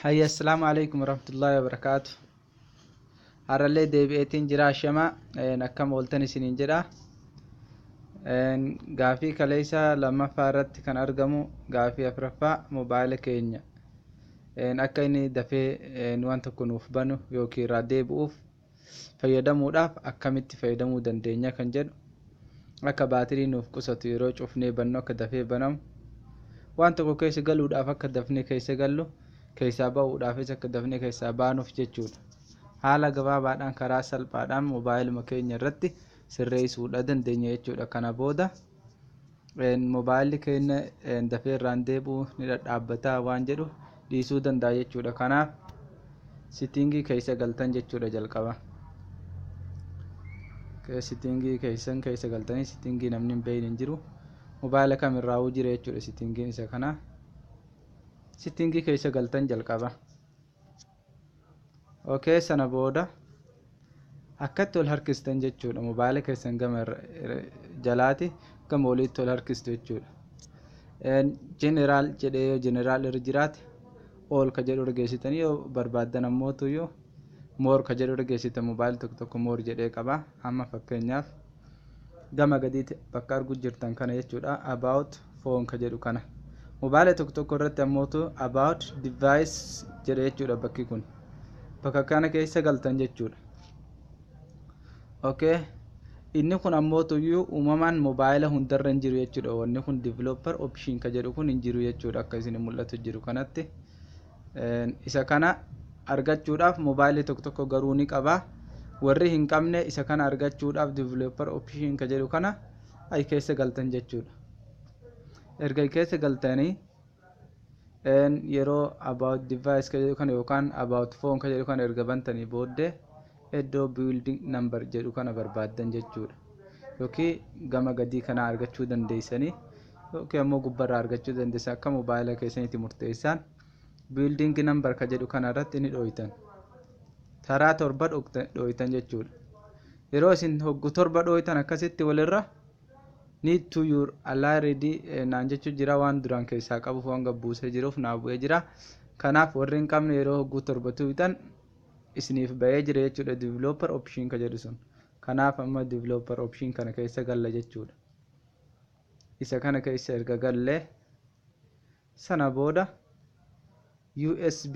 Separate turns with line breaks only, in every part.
Hayya assalamu alaikum warahmatullahi wabarakatuh. Harallee deebi'eetiin jira ashama akkam ooltan isiniin jedha. Gaafii kaleessa lammaffaa irratti kan argamu gaafii afuraffaa mobaayila keenya akka inni dafee waan tokko nuuf banu yookiin irraa deebi'uuf fayyadamuudhaaf akkamitti fayyadamuu dandeenya kan jedhu, akka baatirii nuuf qusatu yeroo cufnee bannu akka dafee banamu, waan tokko keessa galuudhaaf akka dafnee keessa gallu, keessaa ba'uudhaafis akka dafnee keessaa baanuuf jechuudha. Haala gabaabaadhaan karaa salphaadhaan mobaayiluma keenya irratti sirreessuudha dandeenya jechuudha. Kana booda mobaayilli keenya dafee irraan deebi'uu ni dhadhaabbataa waan jedhu dhiisuu danda'a jechuudha. Kanaaf sitingii keessa galtan jechuudha. Jalqaba sitingii keessan keessa galtanii, sitingii namni hin beekne hin jiru, mobaayila kamirraa'uu jira jechuudha. Sitingiin isa kana sitingii keessa galtan jalqaba. Okay, sana booda akkatti ol harkistan jechuudha. Mobaayila keessan gama jalaati gama oliitti ol harkistu jechuudha. Jeneraal jedhee yoo jeneraal irra jiraate ol ka jedhu dhageessitanii, yoo barbaaddan ammootuyyuu moor ka jedhu dhageessitan. Mobaayil tokko moor jedhee qaba. Amma fakkeenyaaf gama gadiitti bakka arguu jirtan kana jechuudha. About phone ka jedhu kana mobaayila tokko irratti ammootu about device jedhee jechuudha. Bakki kun bakka kana keessa galtan jechuudha. Okay, inni kun ammootuyyuu uumamaan mobaayila hundarra hin jiru jechuudha. Wanni kun developer option ka jedhu kun hin jiru jechuudha. Akka isin mul'atu jiru kanatti isa kana argachuudhaaf mobaayilli tokko garuu ni qaba. Warri hin qabne isa kana argachuudhaaf developer option ka jedhu kana ay keessa galtan jechuudha. Erga keessa galtanii yeroo about device ka jedhu kana yookaan about phone ka jedhu kana erga bantanii booddee iddoo building number jedhu kana barbaaddan jechuudha. Yookiin gama gadii kana argachuu dandeessanii yookiin ammoo gubbarraa argachuu dandeessan. Akka mobaayila keessanitti murteessaan building number ka jedhu kana irratti ni dhooytan. Taraa torba dhooytan jechuudha. Yeroo isin hoggu torba dhooytan akkasitti walirra need to your already naan jechuun jira. Waan duraan keessaa qabuuf waan gabbuusee jiruuf naa bu'ee jira. Kanaaf warri hin qabne yeroo hogguu torba tuutan isiniif ba'ee jira jechuudha. Developer option ka jedhu sun. Kanaaf amma developer option kana keessa galla jechuudha. Isa kana keessa erga gallee sana booda USB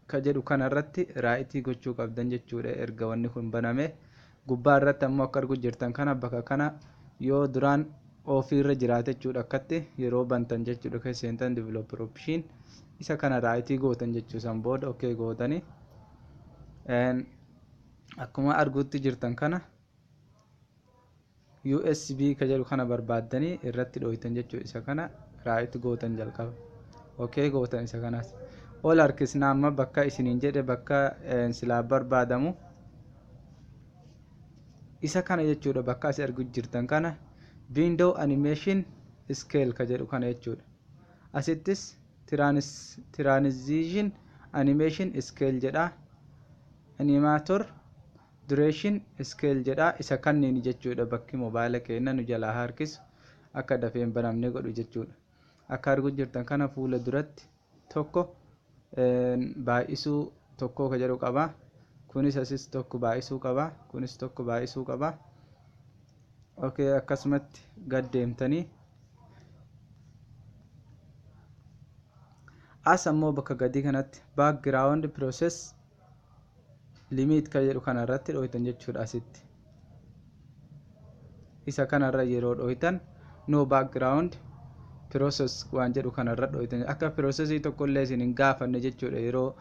ka jedhu kana irratti raayitii gochuu qabdan jechuudha. Erga wanni kun baname gubbaa irratti ammoo akka arguu jirtan kana bakka kana yoo duraan ofiirra jiraate jechuudha. Akkatti yeroo bantan jechuudha keessa seentan developer option isa kana raayitii gootan jechuudha. San booda okay gootanii akkuma arguutti jirtan kana USB ka jedhu kana barbaaddanii irratti dhooytan jechuudha. Isa kana raayitii gootan jalqaba. Okay gootan isa kanas ol harkisna. Amma bakka isiniin jedhe bakka silaa barbaadamu isa kana jechuudha. Bakka as arguu jirtan kana window animation scale ka jedhu kana jechuudha. Asittis transition animation scale jedha, animator duration scale jedha. Isa kanneen jechuudha. Bakki mobaayila keenya nu jalaa harkisu akka dafee hin banamne godhu jechuudha. Akka arguu jirtan kana fuula duratti tokko baay'isuu tokko ka jedhu qaba. Kunis asis tokko baay'isuu qaba. Kunis tokko baay'isuu qaba. Okay, akkasumatti gad deemtanii as ammoo bakka gadii kanatti background process limit ka jedhu kana irratti dhooytan jechuudha. Asitti isa kanarra yeroo dhooytan no background process waan jedhu kanarra dhooytan. Akka processii tokkollee isin hin gaafanne jechuudha yeroo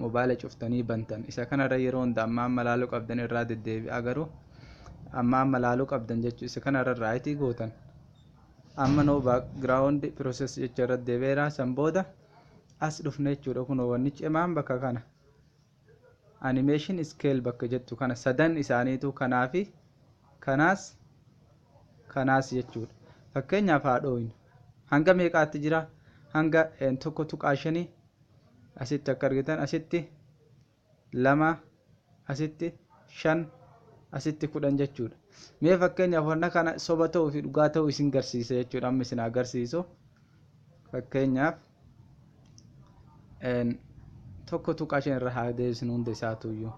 mobaayila cuftanii bantan. Isa kanarra yeroo hunda amma laaluu qabdan irraa deddeebi'aa garuu amma laaluu qabdan jechuudha. Isa kanarra raayitii gootan. Amma no background process jecha irra deebi'eera. San booda as dhufne jechuudha. Kun wanni cimaan bakka kana animation scale bakka jettu kana sadan isaaniitu kanaafi kanaas jechuudha. Fakkeenyaaf haa dhooynu. Hanga meeqaatti jira? Hanga tokko tuqaa shanii asitti akka argitan, asitti 2, asitti 5, asitti 10 jechuudha. Mee fakkeenyaaf wanna kana soba ta'uu fi dhugaa ta'uu isin garsiisa jechuudha. Amma isin agarsiisu fakkeenyaaf tokko tuqaa shan irra haa deebisnu hunda isaatuyyuu.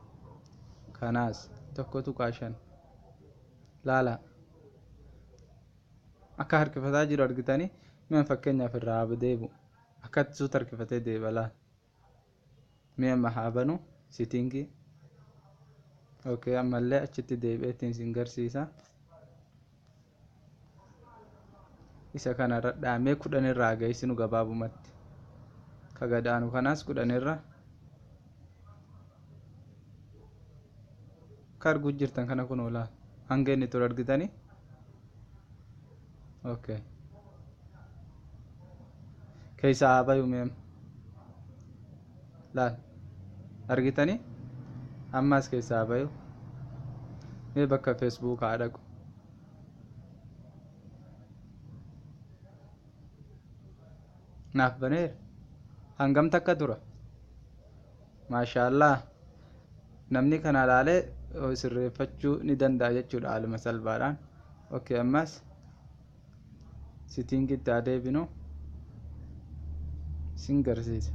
Kanaas tokko tuqaa shan laala akka harkifataa jiru argitanii mi'a fakkeenyaaf irraa haa deebu akkatti suuta harkifatee deeba laala mi'a amma haa banu sitingii ammallee achitti deebi'eetiin isin garsiisa. Isa kanarra dhaamee 10 irraa geessinu gabaabumatti ka gadaanu kanaas 10 irra ka arguu jirtan kana kun oolaa hanga inni ture argitanii keessaa haa bayu meem laal argitanii ammaas keessaa haa bayu mee bakka feesbuuk haa dhaqu naaf baneera hangam takka tura maashaallah namni kana laalee sirreeffachuu ni danda'a jechuudha haaluma salphaadhaan. Ammas sitingitti haa deebinu sin garsiisa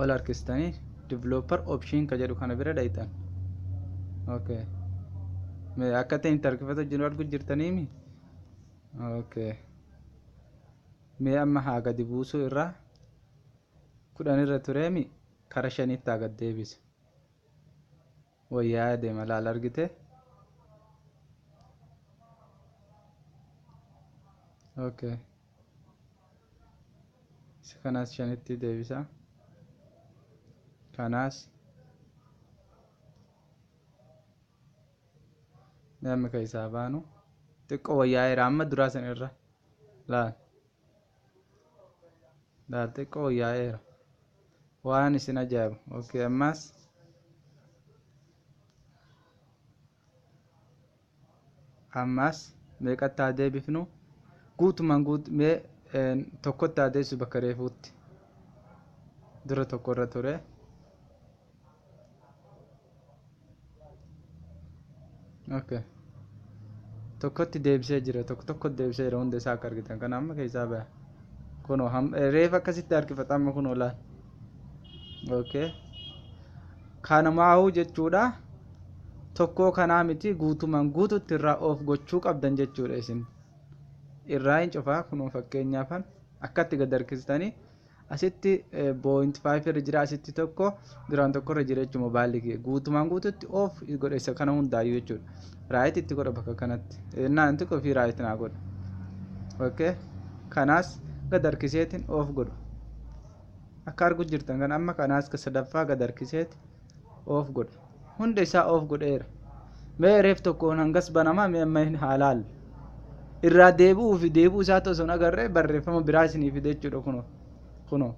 ol harkistanii developer option ka jedhu kana bira dhaytan akka ta'in itti harkifata jiru argu jirtaniimi mee amma haa gadi buusuu irraa 10 irra tureemi kara 5tti haa gad deebisu wayyaa deema laal argite isa kanaas 5tti deebisa kanaas namni keessaa baanu xiqqoo wayyaa'eera amma duraa san irra laal xiqqoo wayyaa'eera waan isin ajaa'ibu ammas meeqatti haa deebifnu guutumaan mee tokkotti haa deebisu bakka reefuutti dura tokko irra ture tokkotti deebisee jira tokkotti deebisee jira hunda isaa akka argitan kana amma keessaa baya kunoo reef akkasitti harkifata amma kunoo laal kanamaa'uu jechuudha tokkoo kanaa miti guutumaan guututti irraa of gochuu qabdan jechuudha isin irraa hin cufaa kunoo fakkeenyaafan akkatti gad harkistanii asitti 0.5 irra jira asitti tokko duraan tokko irra jira jechuudha mobaayilii kee guutumaan guututti of godha isa kana hundaayyuu jechuudha raayit itti godha bakka kanatti naanti qofii raayit naa godha kanaas gad harkiseetiin of godhu akka argu jirtan kan amma kanaas ka sadaffaa gad harkiseeti of godha hunda isaa of godheera mee reef tokkoon hangas banamaa mee amma haalaal irraa deebi'uu isaa osoo hin agarree barreeffama biraa isinii fide jechuudha kunoo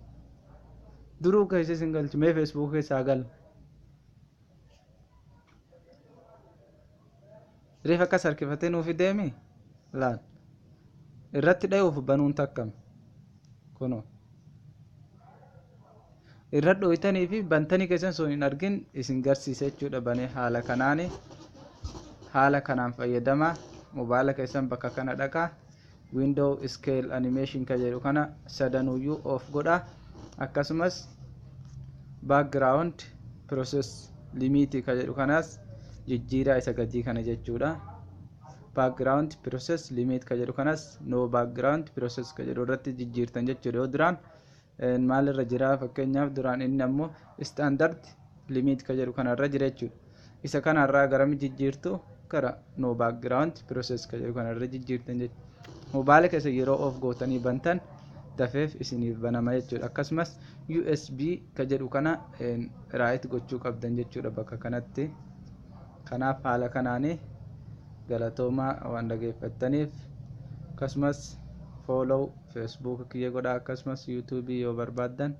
duruu keessa isin galchu mee feesbuuk keessaa gal reef akkas harkifatee nuuf deemi laal irratti dha'uuf banuun takkam kunoo irra dhoytanii fi bantanii keessan osoo hin argin isin garsiisa jechuudha banee haala kanaan fayyadamaa mobaayila keessan bakka kana dhaqaa window scale animation ka jedhu kana sadanuyyuu of godha akkasumas background process limit ka jedhu kanas jijjiiraa isa gadii kana jechuudha background process limit ka jedhu kanas no background process ka jedhu irratti jijjiirtan jechuudha yoo duraan maal irra jira fakkeenyaaf duraan inni ammoo standard limit ka jedhu kana irra jira jechuudha isa kana irraa garami jijjiirtu kara no background process ka jedhu kana irra jijjiirtan jechuudha mobaayila keessa yeroo of gootanii bantan dafeef isiniif banama jechuudha akkasumas USB ka jedhu kana raayit gochuu qabdan jechuudha bakka kanatti kanaaf haala kanaanii galatoomaa waan dhageeffattaniif akkasumas follow Facebook kiyya godhaa akkasumas YouTube yoo barbaaddan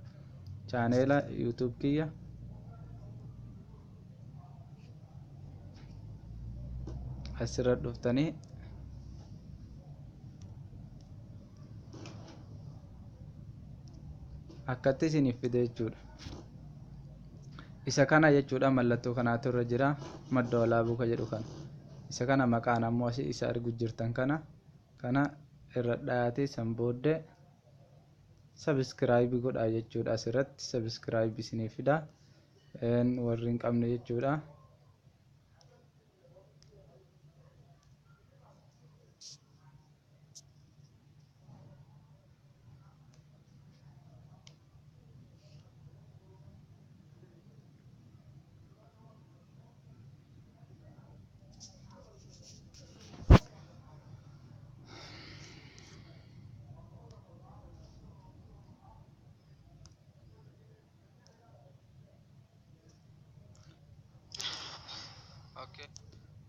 chaaneela YouTube kiyya asirra dhuftanii akkatti isiniif fide jechuudha isa kana jechuudha mallattoo kanaatu irra jira madda walaabuu ka jedhu kana isa kana maqaan ammoo asii isa argu jirtan kana irra dhayaatee san booddee subscribe godhaa jechuudha. Asirratti subscribe isinii fida warri hin qabne jechuudha.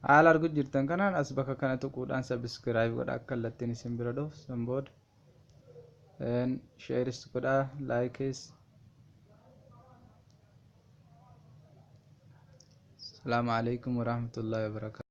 haala arguu jirtan kanaan as bakka kana tuquudhaan subscribe godhaa akka kallattiin isin bira dhufu san booda shares godhaa likes. Assalamu alaikum warahmatullahi wabarakatuh.